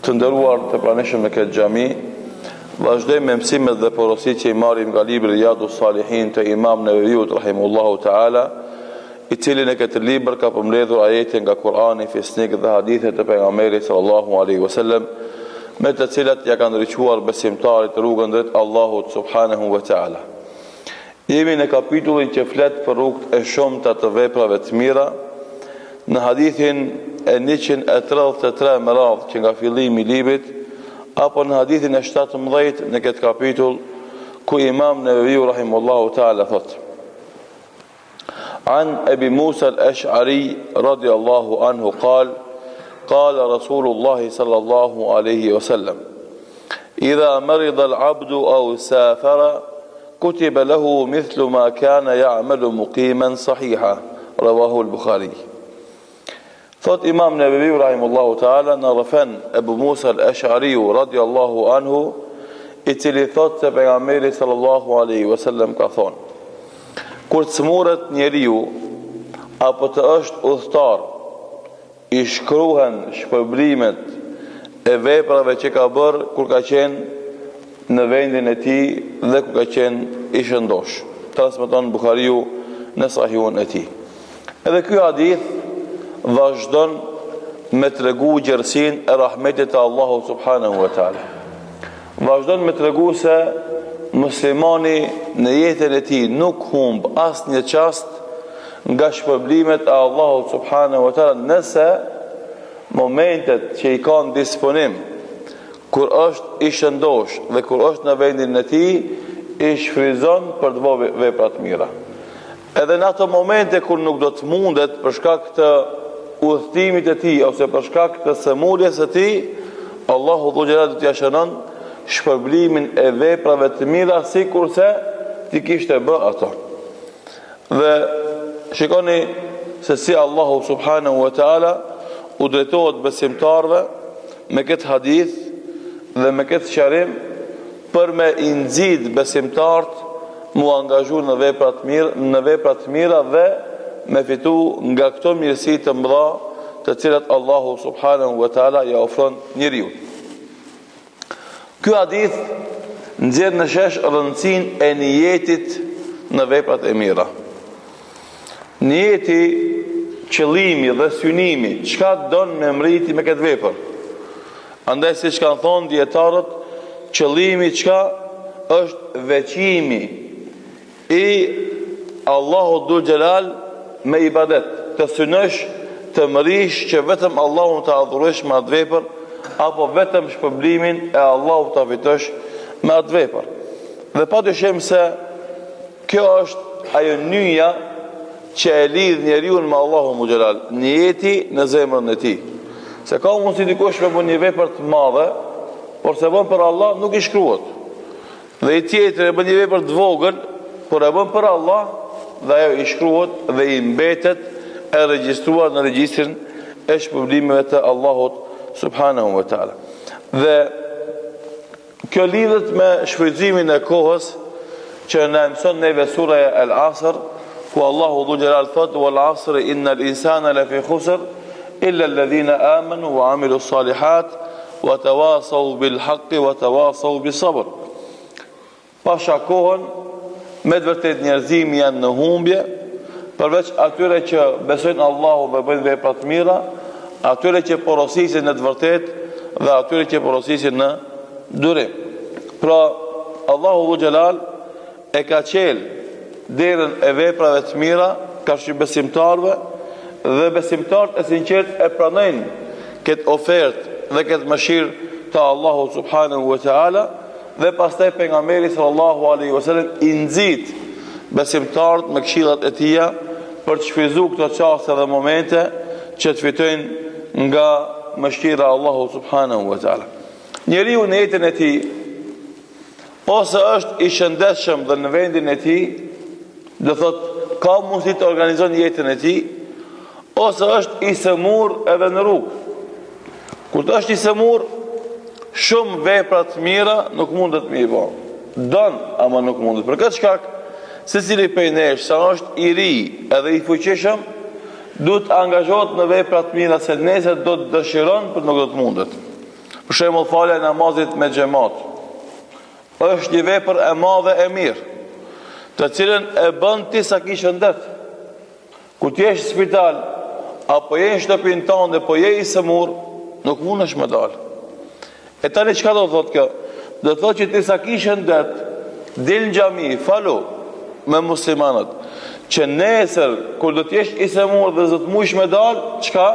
Të nderuar të pranishëm në këtë xhami, vazhdojmë me mësimet dhe porositë që i marrim nga libri Riyadus Salihin të Imam Neveviut rahimahullahu taala, i cili në këtë libër ka përmbledhur ajete nga Kurani, fisnik dhe hadithe të pejgamberit sallallahu alaihi wasallam, me të cilat ja kanë ndriçuar besimtarit rrugën drejt Allahut subhanahu wa taala. Jemi në kapitullin që flet për rrugët e shumta të veprave të mira, në hadithin e 133 më radhë që nga fillimi i librit, apo në hadithin e 17 në këtë kapitull, ku Imam Neveviu rahimahullahu ta'ala thot: An Ebi Musa al-Ash'ari radiallahu anhu qal, qala Rasulullahi sallallahu alaihi wasallam, idha marida al-abdu au safara, kutiba lahu mithlu ma kana ya'malu muqiman sahiha, rawahu al-Bukhari. Thot Imam Neveviu rahimahullahu ta'ala, në rëfen Ebu Musa al-Ash'ari radiallahu anhu, i cili thot se pejgamberi sallallahu alaihi wasallam ka thonë: kur të smuret njeriu apo të është udhëtar, i shkruhen shpërblimet e veprave që ka bërë kur ka qenë në vendin e tij dhe kur ka qenë i shëndosh. Transmeton Buhariu në Sahihun e tij. Edhe ky hadith vazhdon me tregu gjersin e rahmetit të Allahu subhanahu wa ta'ala. Vazhdon me tregu se muslimani në jetën e tij nuk humb asë një qast nga shpërblimet e Allahu subhanahu wa ta'ala, nëse momentet që i kanë disponim, kur është i shëndosh dhe kur është në vendin e tij, i shfryzon për të bërë vepra të mira. Edhe në ato momente kur nuk do të mundet për shkak të udhëtimit e tij ose për shkak të sëmundjes së tij, Allahu dhu xhelal do t'i shënon shpërblimin e veprave të mira sikurse ti kishte bë ato. Dhe shikoni se si Allahu subhanahu wa taala u drejtohet besimtarve me këtë hadith dhe me këtë sqarim për me i nxit besimtarët mu angazhu në vepra të mira dhe me fitu nga këto mirësi të mëdha të cilat Allahu subhanahu wa taala ja ofron njeriu. Ky hadith nxjerr në shesh rëndësinë e niyetit në veprat e mira. Niyeti, qëllimi dhe synimi, çka don me mriti me këtë vepër. Andaj siç kanë thonë dietarët, qëllimi çka është veçimi i Allahu dhul xhelal me ibadet, të synosh të mërish që vetëm Allahun të adhurosh me atë vepër, apo vetëm shpërblimin e Allahut të fitosh me atë vepër. Dhe padyshim se kjo është ajo nyja që e lidh njeriu me Allahun dhul xhelal, niyeti në zemrën e tij. Se ka mundsi dikush me bën një vepër të madhe, por se bën për Allah nuk i shkruhet. Dhe i tjetër e bën një vepër të vogël, por e bën për Allah, dhe ajo i shkruhet dhe i mbetet e regjistruar në regjistrin e shpërblimeve të Allahut subhanahu wa taala. Dhe kjo lidhet me shfrytëzimin e kohës që na mëson neve sura Al-Asr, ku Allahu dhul xhelal thot: "Wal 'asri innal insana lafi khusr illa alladhina amanu wa 'amilus salihat wa tawasaw bil haqqi wa tawasaw bis sabr." Pasha kohën, me të vërtet njerëzimi janë në humbje, përveç atyre që besojnë Allahu dhe bëjnë vepra të mira, atyre që porosisin në të vërtet dhe atyre që porosisin në durim. Pra, Allahu dhul xhelal e ka qel derën e veprave të mira kafshë besimtarëve, dhe besimtarët e sinqert e pranojnë këtë ofertë dhe këtë mëshirë të Allahu subhanahu wa taala. Dhe pastaj pejgamberi sallallahu alaihi wasallam i nxit besimtarët me këshillat e tija për të shfryzuar këto çaste dhe momente që të fitojnë nga mëshira e Allahut subhanahu wa taala. Njeriu në jetën e tij ose është i shëndetshëm dhe në vendin e tij, do thotë ka mundësi të organizon jetën e tij, ose është i sëmur edhe në rrugë. Kur të është i sëmur, shumë vepra të mira nuk mundet me i bë. Don, ama nuk mundet. Për këtë shkak, secili prej nesh, sa është i ri edhe i fuqishëm, duhet angazhohet në vepra të mira, se nesër do të dëshiron, por nuk do të mundet. Për shembull, falja e namazit me xhamat është një vepër e madhe e mirë, të cilën e bën ti sa ke shëndet. Kur ti je në spital apo je në shtëpinë tënde, po je i sëmur, nuk mundesh më dal. E tani çka do thotë kjo? Do thotë që ti sa ke shëndet, dil në xhami, falu me muslimanët, që nesër kur do të jesh i sëmur dhe do të mush me dal, çka?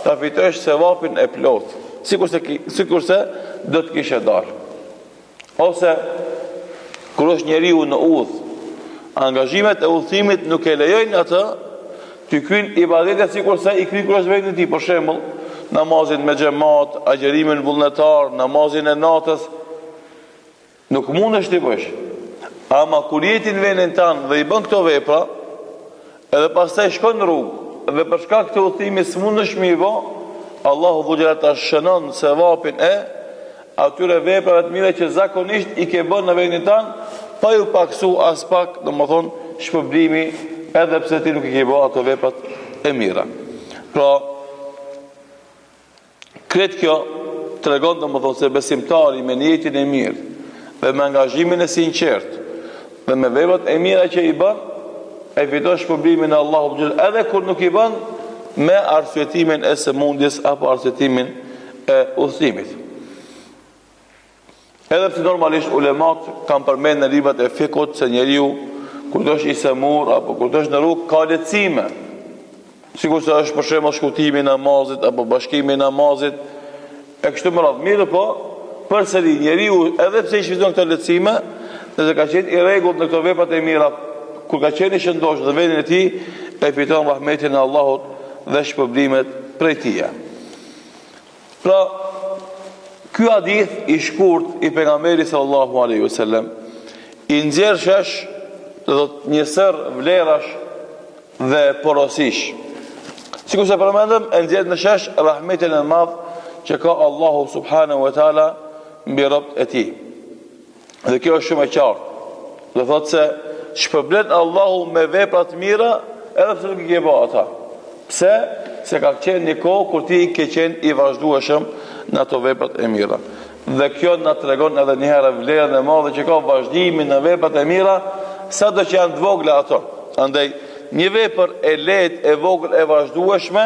Ta fitosh sevapin e plot. Sikurse do të kishe dal. Ose kur është njeriu në udhë, angazhimet e udhëtimit nuk e lejojnë atë të kryjnë ibadetet sikurse i kryjnë kur është vetë në ti. Për shembull, namazin me xhamat, agjerimin vullnetar, namazin e natës, nuk mundesh ti bësh. Ama kur jeti në vendin tanë dhe i bën këto vepra, edhe pastaj shkon në rrugë, dhe për shkak të udhëtimit s'mundesh më i bë, Allahu dhullat ta shënon sevapin e atyre veprave të mira që zakonisht i ke bën në vendin tanë, pa ju paksu as pak, domethënë shpërblimi, edhe pse ti nuk i ke bë ato veprat e mira. Pra, kretë kjo tregon domethënë se besimtari me niyetin e mirë dhe me angazhimin e sinqert dhe me veprat e mira që i bën, e fiton shpërblimin e Allahut edhe kur nuk i bën me arsyetimin e sëmundjes apo arsyetimin e udhëtimit. Edhe pse normalisht ulemat kanë përmendur në librat e fikut se njeriu kur do është i sëmur apo kur do është në rrugë ka lehtësime. Sikur se është për shembull shkutimi i namazit apo bashkimi i namazit e kështu me radhë. Mirë po, përsëri njeriu edhe pse i shfrytëzon këto lehtësime, nëse ka qenë i rregullt në këto veprat e mira, kur ka qenë i shëndosh në vendin e tij, e fiton rahmetin e Allahut dhe shpërblimet prej tij. Pra, ky hadith i shkurt i pejgamberit sallallahu alaihi wasallam i nxjerr shesh një sër vlerash dhe porosish. Sikur se përmendëm, e nxjerr në shesh rahmetin e madh që ka Allahu subhanahu wa taala mbi robët e tij. Dhe kjo është shumë e qartë. Do thotë se shpërblet Allahu me vepra të mira edhe pse nuk i ke bë ata. Pse? Se ka qenë një kohë kur ti ke qenë i vazhdueshëm në ato veprat e mira. Dhe kjo na tregon edhe një herë vlerën e madhe që ka vazhdimi në veprat e mira, sado që janë të vogla ato. Andaj një vepër e lehtë, e vogël, e vazhdueshme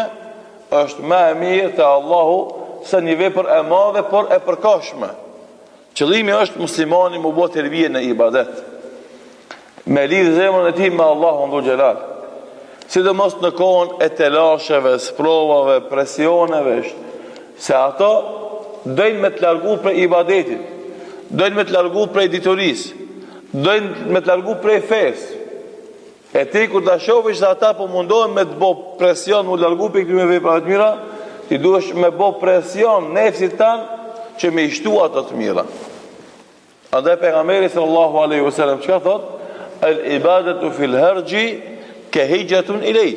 është më e mirë te Allahu se një vepër e madhe por e përkohshme. Qëllimi është muslimani mu bë terbiye në ibadet, me lidh zemrën e tij me Allahun dhul xhelal. Sidomos në kohën e telasheve, sprovave, presioneve, se ato dojnë me të largu prej ibadetit, dojnë me të largu prej diturisë, dojnë me të largu prej fesë. E ti kur ta shohësh se ata po mundohen me të bë presion u largu prej këtyre veprave të mira, ti duhesh me bë presion nefsit tan që me i shtu ato të mira. Andaj pejgamberi sallallahu alaihi wasallam çka thot? El ibadatu fil harji ka hijratun ilay.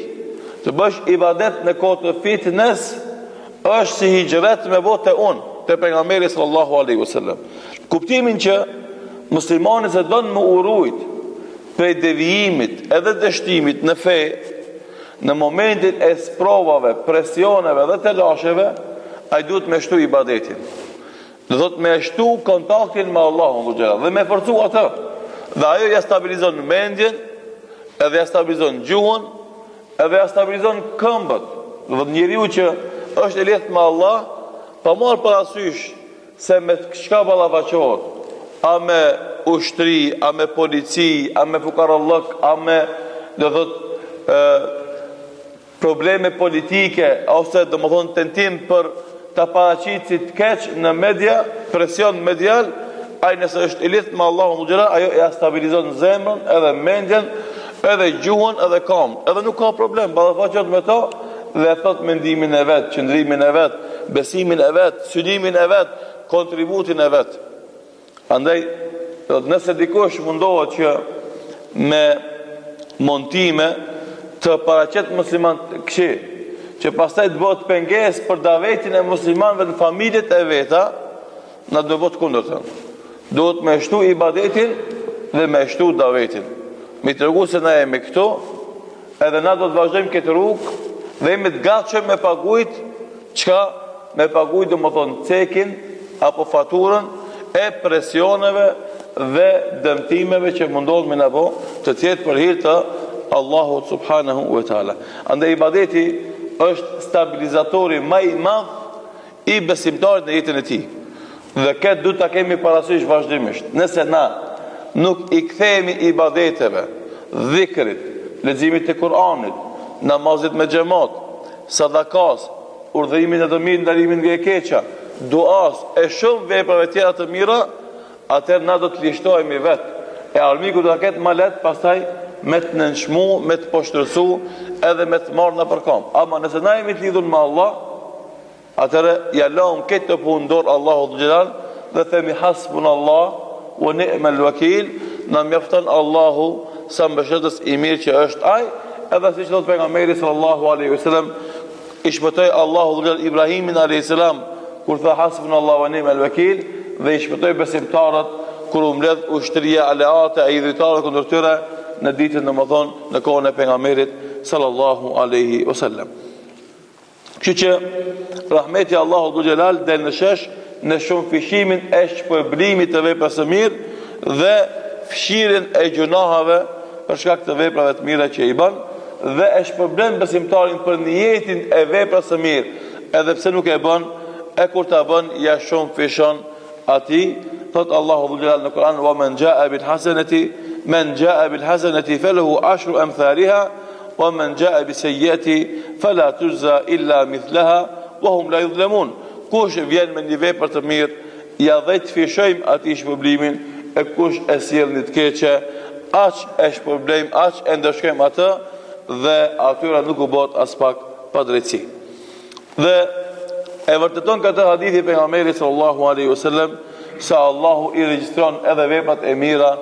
Të bësh ibadet në kohë të fitnes është si hijret me botë unë, te pejgamberi sallallahu alaihi wasallam. Kuptimin që muslimani se don më urujt prej devijimit edhe dështimit në fe, në momentin e sprovave, presioneve dhe telasheve, ai duhet me shtu ibadetin. Do thot me shtu kontaktin me Allahun dhe me forcu atë. Dhe ajo ja stabilizon mendjen, edhe ja stabilizon gjuhën, edhe ja stabilizon këmbët. Dhe njeriu që është i lehtë me Allah, pa marrë parasysh se me çka ballafaqohet, a me ushtri, a me polici, a me fukarallëk, a me do thot probleme politike, ose do më thonë tentim për të paraqitur të keq në media, presion medial, ai nëse është i lidhur me Allahun xhela, ajo ja stabilizon zemrën, edhe mendjen, edhe gjuhën, edhe kam. Edhe nuk ka problem, ballafaqohet me to dhe thot mendimin e vet, qëndrimin e vet, besimin e vet, synimin e vet, kontributin e vet. Andaj, nëse dikush mundohet që me montime të paraqet musliman këshi, që pastaj të bëhet pengesë për davetin e muslimanëve në familjet e veta, na do bëhet kundërtën. Duhet me shtu ibadetin dhe me shtu davetin. Me të regu se na jemi këtu, edhe na do të vazhdojmë këtë rrugë dhe jemi të gatshëm me pagujt, çka me pagujt do më thonë cekin, apo faturën e presioneve dhe dëmtimeve që mundohet me na bë të tjetë për hir të Allahu subhanahu wa taala. Andaj ibadeti është stabilizatori më i madh i besimtarit në jetën e tij. Dhe këtë duhet ta kemi parasysh vazhdimisht. Nëse na nuk i kthehemi ibadeteve, dhikrit, leximit të Kuranit, namazit me xhamat, sadakas, urdhërimin e të mirë, ndalimin nga e keqja, duas e shumë veprave tjera të mira, atëherë na do të lishtohemi vetë. E armiku do ta ketë më lehtë pastaj me të nënshmu, me të poshtërsu, edhe me të marrë në përkom. Ama nëse na jemi të lidhur me Allah, atëherë ja lëm këtë të punë dorë Allahu xhelal dhe themi hasbunallah wa ni'mal wakil, na mjafton Allahu sa mbështetës i mirë që është ai, edhe siç thot pejgamberi sallallahu alaihi wasallam, i shpëtoi Allahu xhelal Ibrahimin alayhis salam kur tha hasbunallahu wa ni'mal wakil, dhe i shpëtoi besimtarët kur u mbledh ushtria aleate e idhujtarëve kundër tyre në ditën në kohën e pejgamberit sallallahu alaihi wasallam. Kështu që rahmeti Allahu dhu xhelal del në shesh në shumë fishimin e shpërblimit të veprave së mirë dhe fshirjen e gjunahave për shkak të veprave të mira që i bën, dhe e shpërblen besimtarin për niyetin e veprave së mirë, edhe pse nuk e bën, e kur ta bën ja shumë fishon atij. Thot Allahu dhu xhelal në Kur'an: "Wa man jaa bil hasanati falahu ashru amthaliha wa man jaa bi sayyi'ati fala tujza illa mithlaha wa hum la yuzlamun." Kush vjen me një vepër të mirë, ja 10 fishojmë atij shpërblimin, e kush e sjell një të keqe, aq e shpërblejmë, aq e ndëshkojmë atë, dhe atyra nuk u bot as pak padrejtësi. Dhe e vërteton këtë hadith i pejgamberit sallallahu alaihi wasallam se Allahu i regjistron edhe veprat e mira,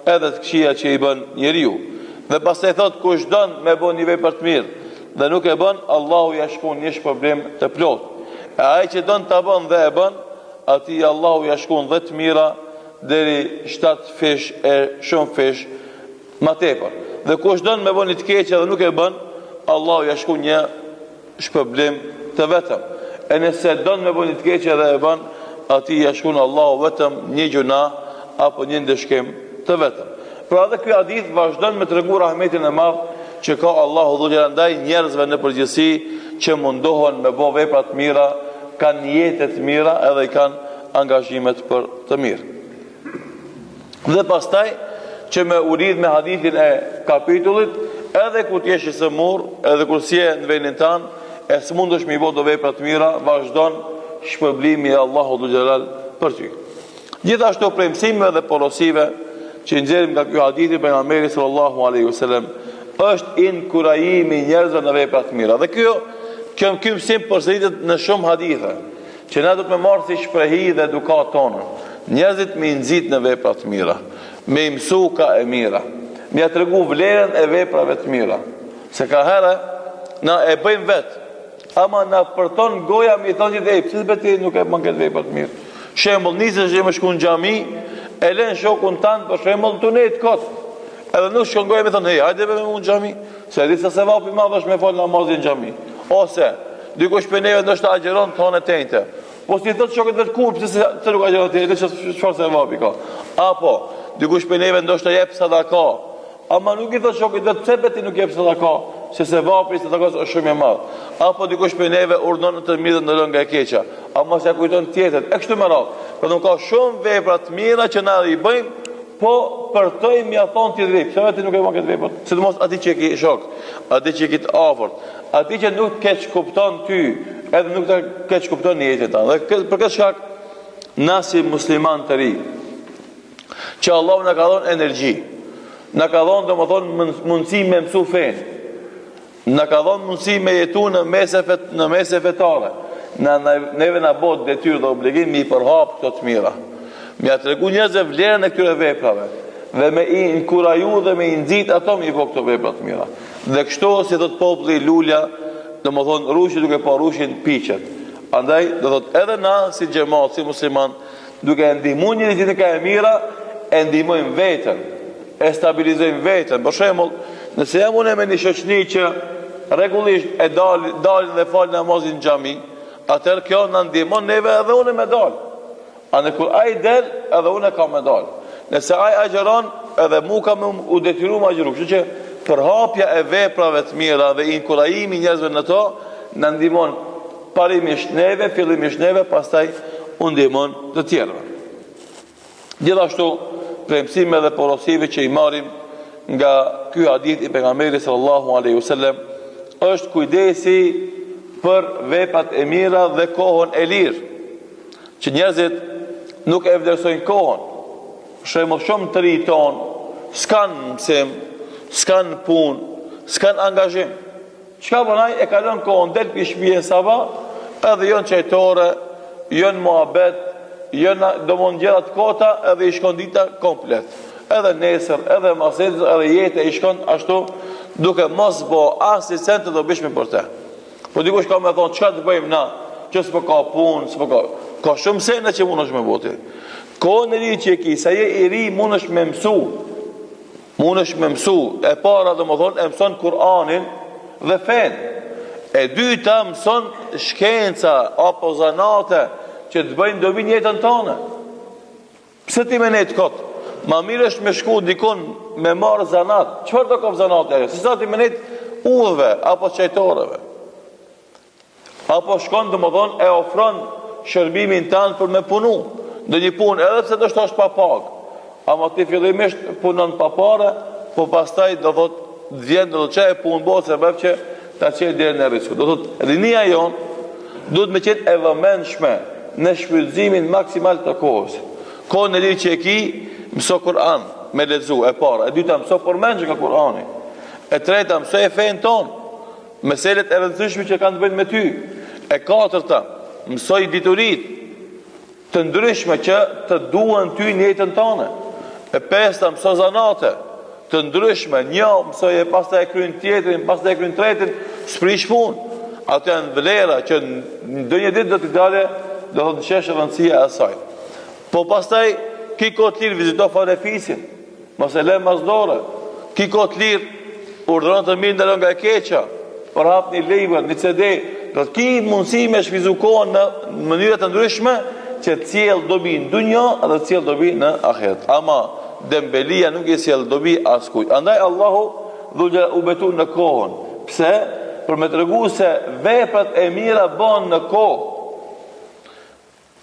edhe të këqija që i bën njeriu. Dhe pastaj thot kush don me bën një vepër të mirë dhe nuk e bën, Allahu ja shkon një shpërblim të plot. E ai që don ta bën dhe e bën, atij Allahu ja shkon 10 mira deri 7 fish e shumë fish më tepër. Dhe kush don me bën një të keqe dhe nuk e bën, Allahu ja shkon një shpërblim të vetëm. E nëse don me bën një të keqe dhe e bën, atij ja shkon Allahu vetëm një gjuna apo një ndëshkim të vetëm. Pra edhe ky hadith vazhdon me tregu rahmetin e madh që ka Allahu dhu xhelal ndaj njerëzve në përgjithësi që mundohen me bë vepra të mira, kanë jetë të mira edhe i kanë angazhimet për të mirë. Dhe pastaj që me urid me hadithin e kapitullit, edhe kur t'jesh i sëmur, edhe kur s'je në vendin tanë, e s'mundesh me i bë do vepra të mira, vazhdon shpërblimi e Allahu dhu xhelal për ty. Gjithashtu prej mësimeve dhe porosive që nxjerrim nga ky hadith i pejgamberit sallallahu alaihi wasallam është inkurajimi njerëzve në vepra të mira. Dhe kjo mësim përsëritet në shumë hadithe, që na do të marrë si shprehi dhe edukat tonë. Njerëzit me nxit në vepra të mira, me i mësu ka e mira, me ja tregu vlerën e veprave të mira. Se ka herë na e bëjmë vetë, ama na përton goja me i thonë që pse beti nuk e bën këtë vepra të mirë. Shembull, nisesh që më shkon në xhami, e lën shokun tan për shembull tunet kot. Edhe nuk shkon goja me thonë, "Hey, hajde me unë në xhami." Se di se sevapi madh është me fal namazin në xhami. Ose dikush për neve ndoshta agjeron tonë tente. Po si thot shokët vet kur pse nuk agjeron tente, çfarë sevapi ka? Apo dikush për neve ndoshta jep sadaka. Ama nuk i thot shokët vet pse beti nuk jep sadaka, se sevapi i sadakës është shumë i madh. Apo dikush për neve urdhon të mirë ndalon nga e keqja, ama s'ja kujton tjetër. E kështu me radhë. Por nuk ka shumë vepra të mira që na i bëjmë, po për të i mja thonë t'i drejt, pse vetë nuk e bën këtë vepër? Sidomos atij që ke shok, atij që ke të afërt, atij që nuk keq kupton ty, edhe nuk të keq kupton në jetën tënde. Dhe për këtë shkak, na si musliman të ri, që Allahu na ka dhënë energji, na ka dhënë domethënë mundësi me mësu fenë, na ka dhënë mundësi me jetu në mese fetare, neve na bot detyrë dhe obligim me i përhap këto të mira. Me ja tregu njerëzve vlerën e këtyre veprave dhe me i inkuraju dhe me i nxit ato me i bë këto vepra të mira. Dhe kështu si thot populli lulja, domethënë rushi duke pa rushin piqet. Andaj do thot edhe na si xhamat, si musliman, duke ndihmuar njerëzit në ka e mira, e ndihmojmë veten, e stabilizojmë veten. Për shembull, nëse jam unë me një shoqni që rregullisht e dalin dhe fal namazin në xhami, atëherë kjo na ndihmon neve edhe unë me dal. Andaj kur ai del, edhe unë kam me dal. Nëse ai agjeron, edhe mu kam u detyru më agjeru. Kështu që përhapja e veprave të mira dhe inkurajimi njerëzve në to na ndihmon parimisht neve, fillimisht neve, pastaj u ndihmon të tjerëve. Gjithashtu, premtime dhe porosive që i marrim nga ky hadith i pejgamberit sallallahu alaihi wasallam është kujdesi për veprat e mira dhe kohën e lirë. Që njerëzit nuk e vlerësojnë kohën. Shembull, shumë të rinj ton s'kan mësim, s'kan punë, s'kan angazhim. Çka bën ai? E kalon kohën del pi shtëpia sabah, edhe jon çajtore, jon muhabet, jon domon gjëra të kota, edhe i shkon dita komplet. Edhe nesër, edhe maset, edhe jeta i shkon ashtu, duke mos bë asnjë sent të dobishme për te. Po dikush ka më thonë, çka të bëjmë na? Që s'po ka punë, s'po ka shumë sene që mundesh me boti. Kohën e ri që e ki, sa je i ri mundesh me mësu. Mundesh me mësu. E para domethënë e mëson Kur'anin dhe fen. E dyta mëson shkenca apo zanate që të bëjnë dobi në jetën tonë. Pse ti më net kot? Ma mirë është me shku dikon me marë zanat. Çfarë do kom zanat ajo? Si sa ti më net udhëve apo çajtorëve. Apo shkon domethënë e ofron shërbimin tanë për me punu. Në një punë edhe pse do të është pa pagë. Ama ti fillimisht punon pa parë, po pastaj do thotë vjen do të çaj punë botë sebab që ta çel deri në risku. Do thotë rinia jon duhet me qenë e vëmendshme në shfrytëzimin maksimal të kohës. Kohën e lirë që e ki, mëso Kur'an me lexu e para. E dyta mëso përmendje nga Kur'ani. E treta mëso e fen ton. Meselet e rëndësishme që kanë të bëjnë me ty. E katërta mësoj dituritë të ndryshme që të duan ty në jetën tonë. E pesta mëso zanate të ndryshme, një mësoj e pastaj e kryen tjetrin, pastaj e kryen tretin, s'prish punë. Ato janë vlera që ndonjë ditë do të dalë, do të shesh rëndësia e saj. Po pastaj ki kohë të lirë vizito farefisin, mos e lë masdore. Ki kohë të lirë urdhëron të mirë ndalon nga e keqja, për hap një libër, një CD, do të ki mundësi me shvizu kohën në mënyra të ndryshme që të sjell dobi në dunjë dhe të sjell dobi në ahiret. Ama dembelia nuk e sjell dobi askujt. Andaj Allahu dhulja u betu në kohën. Pse? Për me tregu se veprat e mira bën në kohë.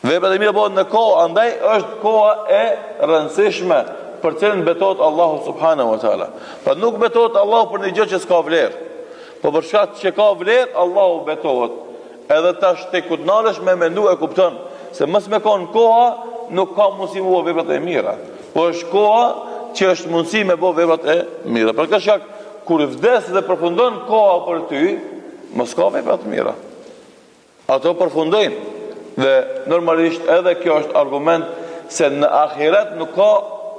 Veprat e mira bën në kohë, andaj është koha e rëndësishme për cilën betohet Allahu subhanahu wa taala. Po nuk betohet Allahu për një gjë që s'ka vlerë. Po për shkak që ka vlerë, Allahu betohet. Edhe tash te ku nalesh me mendu e kupton se mos me kon koha nuk ka mundësi me bë veprat e mira. Po është koha që është mundësi me bë veprat e mira. Për këtë shkak kur vdes dhe përfundon koha për ty, mos ka vepra të mira. Ato përfundojnë. Dhe normalisht edhe kjo është argument se në ahiret nuk ka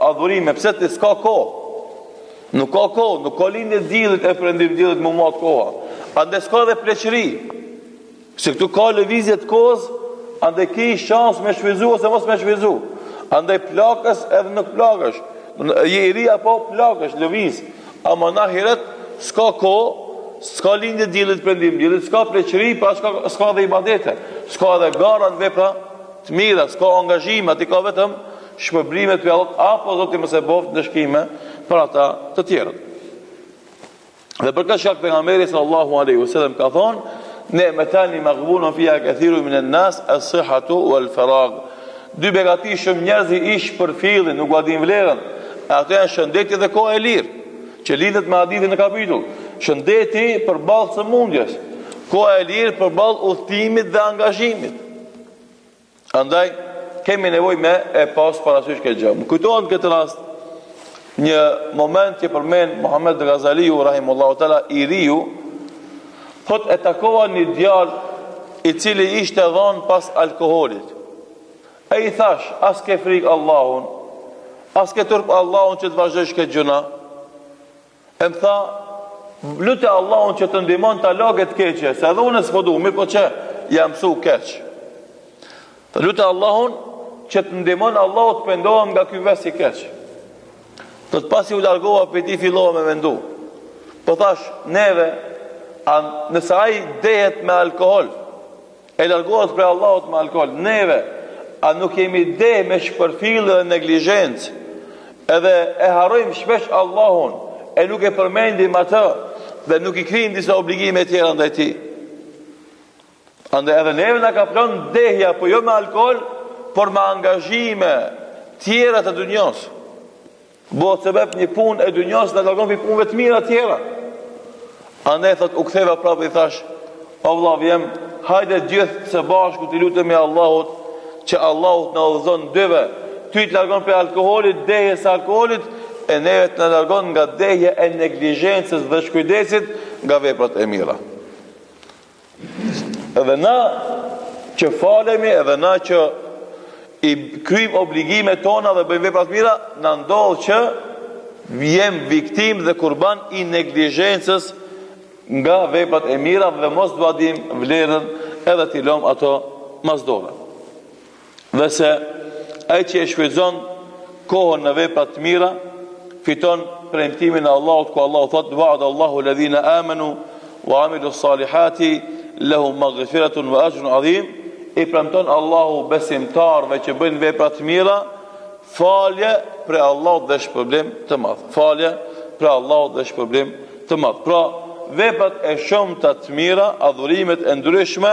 adhurime, pse ti s'ka kohë. Nuk ka kohë, nuk ka lindje diellit e prendim diellit më mat koha. Ande s'ka dhe pleqëri. Se këtu ka lëvizje të kohës, ande ki shans me shvizu ose mos me shvizu. Ande plakës edhe nuk plakësh. Je i ri apo plakësh, lëviz. Ama në ahiret s'ka kohë, s'ka lindje diellit, prendim diellit, s'ka pleqëri, pa s'ka dhe ibadete, s'ka dhe gara në vepra të mira, s'ka angazhime, ti ka vetëm shpërblimet për Allahut, apo zoti mos e boft ndëshkime për ata të tjerët. Dhe për këtë shkak pejgamberi sallallahu alaihi wasallam ka thonë: "Ni'matani maghbunun fiha kathirun min an-nas as-sihhatu wal-faragh." Dy begati shumë njerëz i ish për fillin, nuk din vlerën. Ato janë shëndeti dhe koha e lirë, që lidhet me hadithin e kapitull. Shëndeti përballë sëmundjes, koha e lirë përballë udhëtimit dhe angazhimit. Andaj kemi nevojë me e pas parasysh këtë gjë. Më kujtohet në këtë rast një moment që përmend Muhammed Ghazaliu rahimullahu taala i riu, thot e takova një djalë i cili ishte dhënë pas alkoolit. E i thash, as ke frikë Allahun, as ke turp Allahun që të vazhdosh këtë gjuna. E më tha, lutë Allahun që të ndihmon ta lagë të keqe, se edhe unë s'po du, mirë po që jam mësu keq. Lutë Allahun që të ndihmon Allahu të pendohem nga ky ves i keq. Do të pasi u largova për ti fillova me mendu. Po thash, neve, nëse ai dehet me alkohol, e largohet për Allahut me alkohol, neve, a nuk jemi me shpërfillë dhe neglizhencë, edhe e harrojmë shpesh Allahun, e nuk e përmendim atë, dhe nuk i kryjmë disa obligime tjera ndaj tij. Andaj edhe neve na ka planë dehja, po jo me alkool, por me angazhime tjera të dunjos. Bëhet sebeb një punë e dunjos na largon pi punëve të mira tjera. Andaj thot u ktheva prapë i thash, o vëlla vjem, hajde gjithë së bashku të lutemi Allahut që Allahut na udhëzon dyve, ty të largon për alkoolit, dehjes së alkoolit, e neve të na largon nga dehja e neglizhencës dhe shkujdesit nga veprat e mira. Edhe na që falemi, edhe na që i kryjmë obligimet tona dhe bëjmë vepra të mira, na ndodh që jem viktim dhe kurban i neglizhencës nga veprat e mira dhe mos dua dim vlerën edhe t'i lëm ato masdora. Dhe se ai që e shfrytëzon kohën në vepra të mira fiton premtimin e Allahut, ku Allahu thot: "Wa'ada Allahu alladhina amanu wa 'amilu s-salihati lahum maghfiratun wa ajrun 'azim." I premton Allahu besimtarëve që bëjnë vepra të mira falje për Allahut dhe shpërblim të madh. Falje për Allahut dhe shpërblim të madh. Pra, veprat e shumta të mira, adhurimet e ndryshme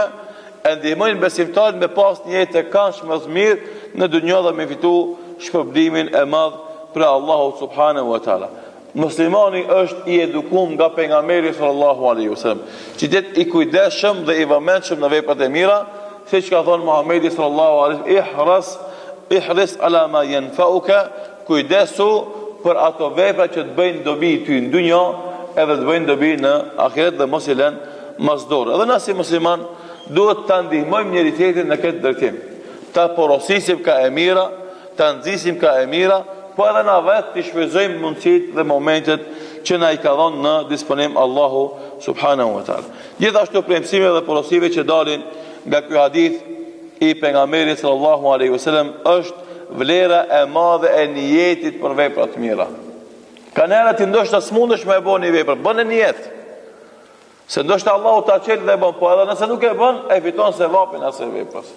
e ndihmojnë besimtarin me pas një jetë të këndshme të mirë në dunjë dhe me fitu shpërblimin e madh për Allahu subhanahu wa taala. Muslimani është i edukuar nga pejgamberi sallallahu alaihi wasallam, që det i kujdesshëm dhe i vëmendshëm në veprat e mira, siç ka thënë Muhamedi sallallahu alaihi wasallam, ihris ala ma yanfa'uka, kujdesu për ato vepra që të bëjnë dobi ty në dunjë edhe të bëjnë dobi në ahiret dhe mos i lënë masdor. Edhe na si musliman duhet ta ndihmojmë njëri tjetrin në këtë drejtim. Ta porosisim ka e mira, ta nxisim ka e mira, po edhe na vetë të shfrytëzojmë mundësitë dhe momentet që na i ka dhënë në disponim Allahu subhanahu wa taala. Gjithashtu premtime dhe porosive që dalin nga ky hadith i pejgamberit sallallahu alaihi wasallam është vlera e madhe e niyetit për vepra të mira. Ka njerëz që ndoshta s'mundesh me bëni vepër, bën në niyet. Se ndoshta Allahu ta çel dhe bën, po edhe nëse nuk e bën, e fiton sevapin asaj veprës.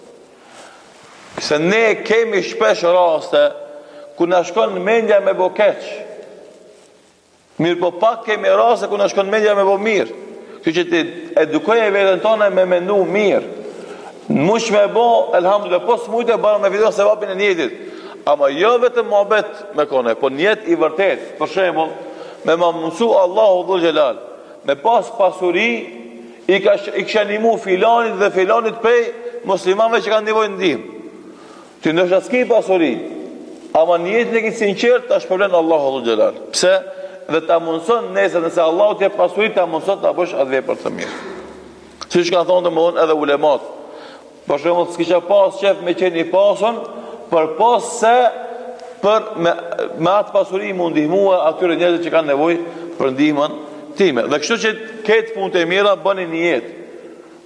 Se ne kemi shpesh raste ku na shkon mendja me bo keq. Mirë po pak kemi raste ku na shkon mendja me bo mirë. Kështu që ti edukoje veten tonë me mendu mirë. Mush me bo, elhamdulillah, po s'mujtë e bara me fiton sevapin e niyetit. Ama jo vetëm muhabet me kone, po niyet i vërtet. Për shembull, me ma mësu Allahu dhul xhelal, me pas pasuri i kisha ndihmu filanit dhe filanit prej muslimanëve që kanë nevojë ndihmë. Ti ndoshta s'ke pasuri, ama niyetin e ke sinqert, ta shpërblen Allahu dhul xhelal. Pse? Dhe ta mundson nesër nëse Allahu t'jep pasuri, ta mundson ta bësh atë vepër të mirë. Siç kanë thonë domthon edhe ulemat. Për shembull, s'kisha pas qef me qenë i pasun, për pas se për me atë pasuri mu ndihmua atyre njerëzve që kanë nevojë për ndihmën time. Dhe kështu që këtë punë të mira bëni niyet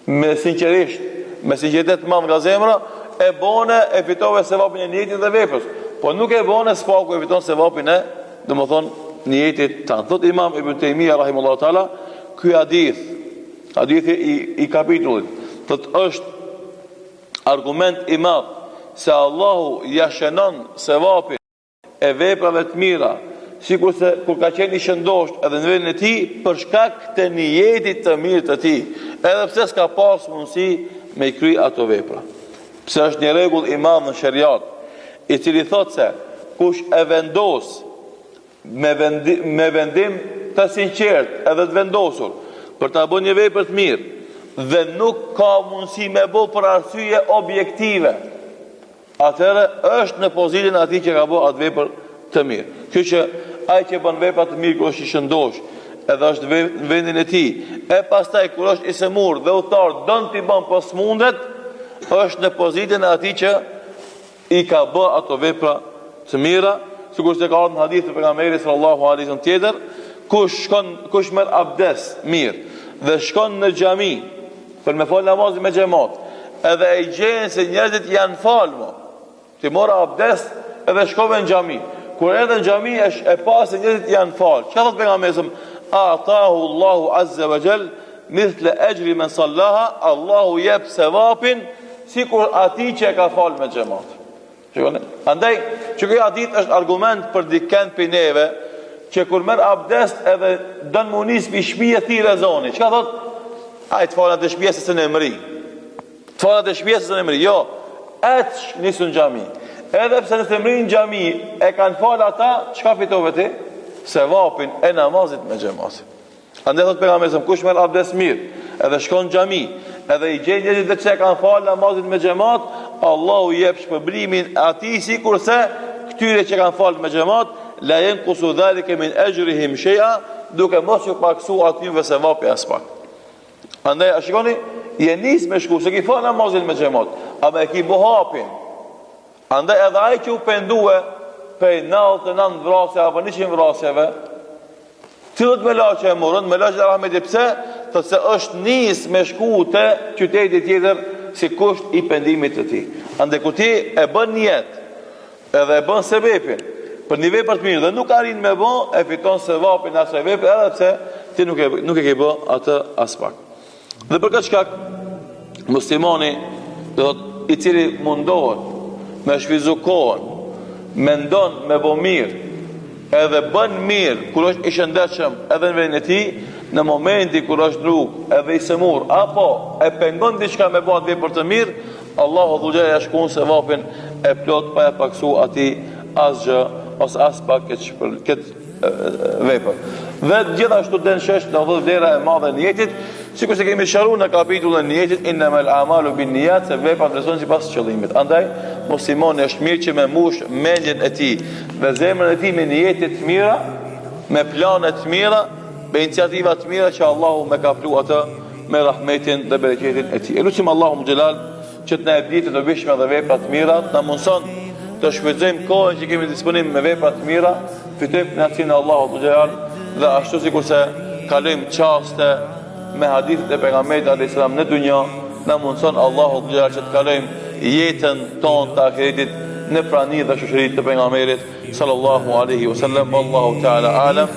me sinqerisht, me sinqeritet madh nga zemra, e bone e fitove sevapin e niyetit dhe veprës. Po nuk e bone s'paku e fiton sevapin e, domethënë, niyetit tanë. Thot Imam Ibn Taymija rahimahullahu taala, ky hadithi i kapitullit, thot është argument i madh se Allahu ja shënon sevapin e veprave të mira, sikurse kur ka qenë i shëndosht edhe në vendin e tij për shkak të niyetit të mirë të tij, edhe pse s'ka pas mundësi me i kry ato vepra. Pse është një rregull i madh në shariat, i cili thot se kush e vendos me vendim të sinqert edhe të vendosur për ta bënë një vepër të mirë dhe nuk ka mundësi me bë për arsye objektive, atëherë është në pozitën e atij që ka bërë atë vepër të mirë. Kështu që ai që bën vepra të mirë kur është i shëndosh, edhe është në vendin e tij, e pastaj kur është i semur dhe udhëtar don t'i bën pas mundet, është në pozitën e atij që i ka bërë ato vepra të mira, sikur se ka ardhur në hadith të pejgamberit sallallahu alaihi wasallam tjetër, kush merr abdes mirë dhe shkon në xhami për me fal namazin me xhamat, edhe e gjen se njerëzit janë falmo, ti mora abdes edhe shkove në xhami. Kur edhe në xhami e pa se njerëzit janë fal. Çka thot pejgamberi? Atahu Allahu azza wa jall mithl ajri man sallaha, Allahu jep sevapin sikur ati që e ka falë me xhamat. Shikoni? Andaj, që kjo hadith është argument për dikën për neve që kur merr abdest edhe don më nis për shtëpia e tij rezoni. Çka thot? Ai të falat e shtëpisë se në emri. Të falat e shtëpisë se në emri. Jo, atë nisun xhami. Edhe pse në emrin xhami e kanë fal ata, çka fitove ti? Sevapin e namazit me xhamat. Andaj thot pejgamberi, kush merr abdest mirë, edhe shkon në xhami, edhe i gjen njerëzit që kanë fal namazin me xhamat, Allahu jep shpërblimin atij sikurse këtyre që kanë fal me xhamat, la yanqusu dhalika min ajrihim shay'a, duke mos u paksu atyve sevapi as pak. Andaj a shikoni, je nis me shku, se ki fal namazin me xhamat, ama e ki bohapin. Andaj edhe ai që u pendue pej 99 vrasje apo 100 vrasjeve, tillët me laqe e morën, me laqe e rahmeti pse? Thot se është nis me shku të qyteti tjetër si kusht i pendimit të tij. Andaj kur ti e bën niyet, edhe e bën sebepin për një vepër të mirë dhe nuk arrin me bë, e fiton sevapin asaj vepre edhe pse ti nuk e ke bë atë as pak. Dhe për këtë shkak muslimani do thot i cili mundohet me shfizu kohën, mendon me bë mirë, edhe bën mirë kur është i shëndetshëm edhe në vendin e tij, në momenti kur është rrugë edhe i semur apo e pengon diçka me bë atë vepër të mirë, Allahu dhulja ja shkon sevapin e plot pa e paksu atij asgjë ose as pak këtë vepër. Dhe gjithashtu den shesh në vlera e madhe e niyetit, sikur se kemi shëruar në kapitullin e niyetit, innamal a'malu binniyat, se veprat vlerësohen sipas qëllimit. Andaj muslimani është mirë që me mush mendjen e tij dhe zemrën e tij me niyete të mira, me plane të mira, me iniciativa të mira që Allahu me ka flu atë me rahmetin dhe bereqetin e tij. Elusim Allahu xhelal që të na e ditë të bishme dhe vepra të mira, na mundson të shfrytëzojmë kohën që kemi disponim me vepra të mira, fitojmë kënaqësinë e Allahut xhelal dhe ashtu sikurse kalojmë çaste me hadithet e pejgamberit alayhis salam në dunjë, na mundson Allahu xhelal që të kalojmë jetën tonë të ahiretit në prani dhe shoqërinë të pejgamberit sallallahu alaihi wasallam. Wallahu ta'ala alam.